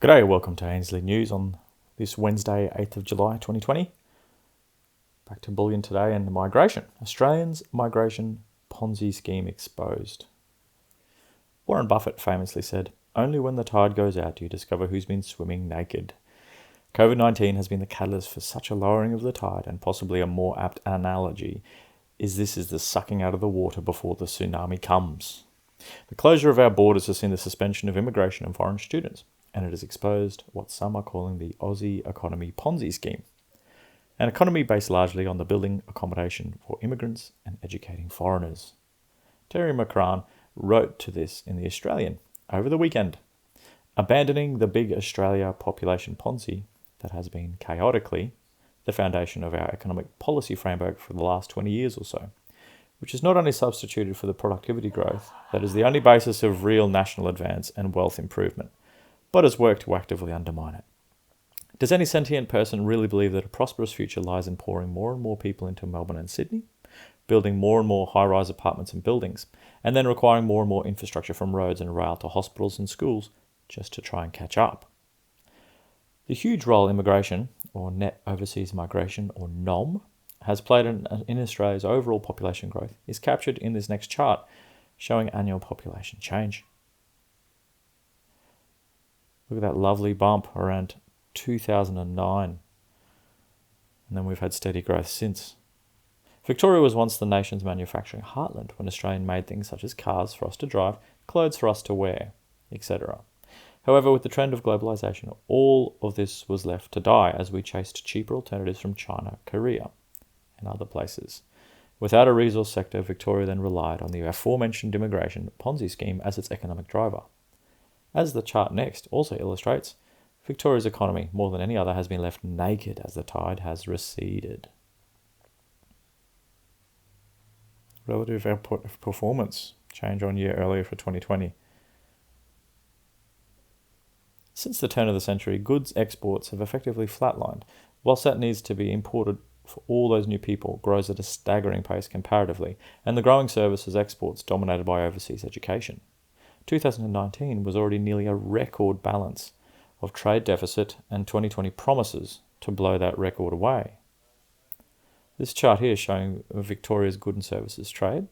G'day, welcome to Ainslie News on this Wednesday, 8th of July 2020. Back to bullion today and migration. Australians' migration Ponzi scheme exposed. Warren Buffett famously said, "Only when the tide goes out do you discover who's been swimming naked." COVID-19 has been the catalyst for such a lowering of the tide, and possibly a more apt analogy is this is the sucking out of the water before the tsunami comes. The closure of our borders has seen the suspension of immigration and foreign students, and it has exposed what some are calling the Aussie economy Ponzi scheme, an economy based largely on the building accommodation for immigrants and educating foreigners. Terry McCran wrote to this in The Australian over the weekend, abandoning the big Australia population Ponzi that has been chaotically the foundation of our economic policy framework for the last 20 years or so, which is not only substituted for the productivity growth that is the only basis of real national advance and wealth improvement, but has worked to actively undermine it. Does any sentient person really believe that a prosperous future lies in pouring more and more people into Melbourne and Sydney, building more and more high-rise apartments and buildings, and then requiring more and more infrastructure from roads and rail to hospitals and schools just to try and catch up? The huge role immigration, or net overseas migration, or NOM, has played in Australia's overall population growth is captured in this next chart, showing annual population change. Look at that lovely bump around 2009. And then we've had steady growth since. Victoria was once the nation's manufacturing heartland when Australia made things such as cars for us to drive, clothes for us to wear, etc. However, with the trend of globalisation, all of this was left to die as we chased cheaper alternatives from China, Korea, and other places. Without a resource sector, Victoria then relied on the aforementioned immigration Ponzi scheme as its economic driver. As the chart next also illustrates, Victoria's economy, more than any other, has been left naked as the tide has receded. Relative output of performance, change on year earlier for 2020. Since the turn of the century, goods exports have effectively flatlined, whilst that needs to be imported for all those new people grows at a staggering pace comparatively, and the growing services exports dominated by overseas education. 2019 was already nearly a record balance of trade deficit, and 2020 promises to blow that record away. This chart here is showing Victoria's good and services trade.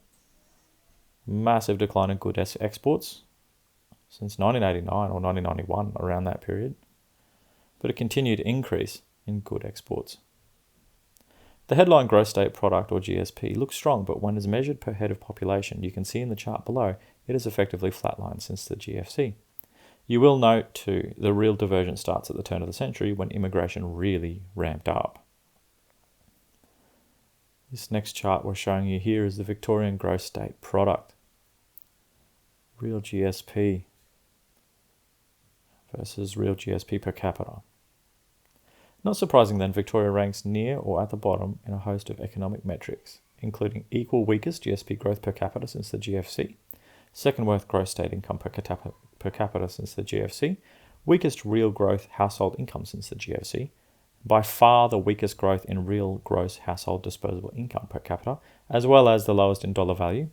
Massive decline in good exports since 1989 or 1991, around that period, but a continued increase in good exports. The headline gross state product, or GSP, looks strong, but when it's measured per head of population, you can see in the chart below, it has effectively flatlined since the GFC. You will note, too, the real divergence starts at the turn of the century when immigration really ramped up. This next chart we're showing you here is the Victorian gross state product. Real GSP versus real GSP per capita. Not surprising then, Victoria ranks near or at the bottom in a host of economic metrics, including equal weakest GSP growth per capita since the GFC, second worst gross state income per capita since the GFC, weakest real growth household income since the GFC, by far the weakest growth in real gross household disposable income per capita, as well as the lowest in dollar value,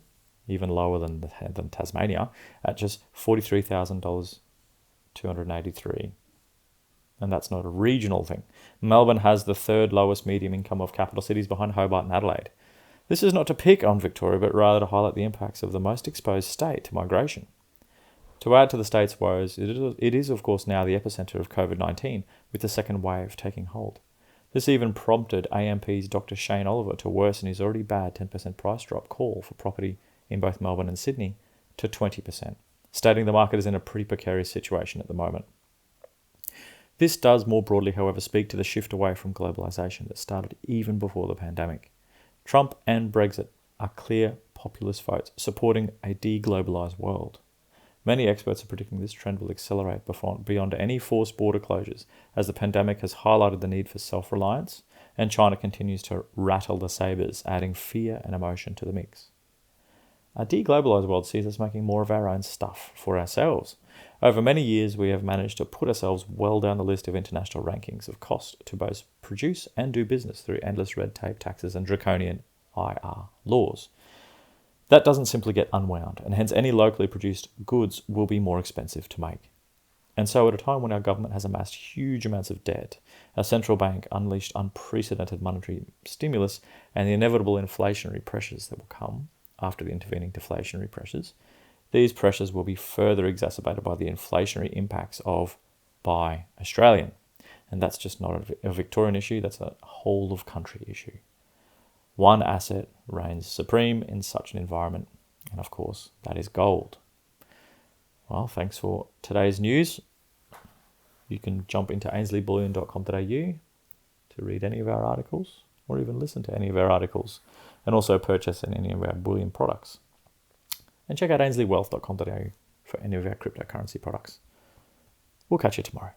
even lower than Tasmania, at just $43,283. And that's not a regional thing. Melbourne has the third lowest median income of capital cities behind Hobart and Adelaide. This is not to pick on Victoria, but rather to highlight the impacts of the most exposed state to migration. To add to the state's woes, it is of course now the epicentre of COVID-19, with the second wave taking hold. This even prompted AMP's Dr. Shane Oliver to worsen his already bad 10% price drop call for property in both Melbourne and Sydney to 20%, stating the market is in a pretty precarious situation at the moment. This does more broadly, however, speak to the shift away from globalisation that started even before the pandemic. Trump and Brexit are clear populist votes supporting a deglobalised world. Many experts are predicting this trend will accelerate beyond any forced border closures, as the pandemic has highlighted the need for self-reliance, and China continues to rattle the sabres, adding fear and emotion to the mix. A deglobalised world sees us making more of our own stuff for ourselves. Over many years, we have managed to put ourselves well down the list of international rankings of cost to both produce and do business through endless red tape, taxes, and draconian IR laws. That doesn't simply get unwound, and hence any locally produced goods will be more expensive to make. And so at a time when our government has amassed huge amounts of debt, our central bank unleashed unprecedented monetary stimulus and the inevitable inflationary pressures that will come after the intervening deflationary pressures, these pressures will be further exacerbated by the inflationary impacts of Buy Australian. And that's just not a Victorian issue, that's a whole of country issue. One asset reigns supreme in such an environment, and of course, that is gold. Well, thanks for today's news. You can jump into ainslieBullion.com.au to read any of our articles or even listen to any of our articles and also purchase any of our bullion products. And check out ainsliewealth.com.au for any of our cryptocurrency products. We'll catch you tomorrow.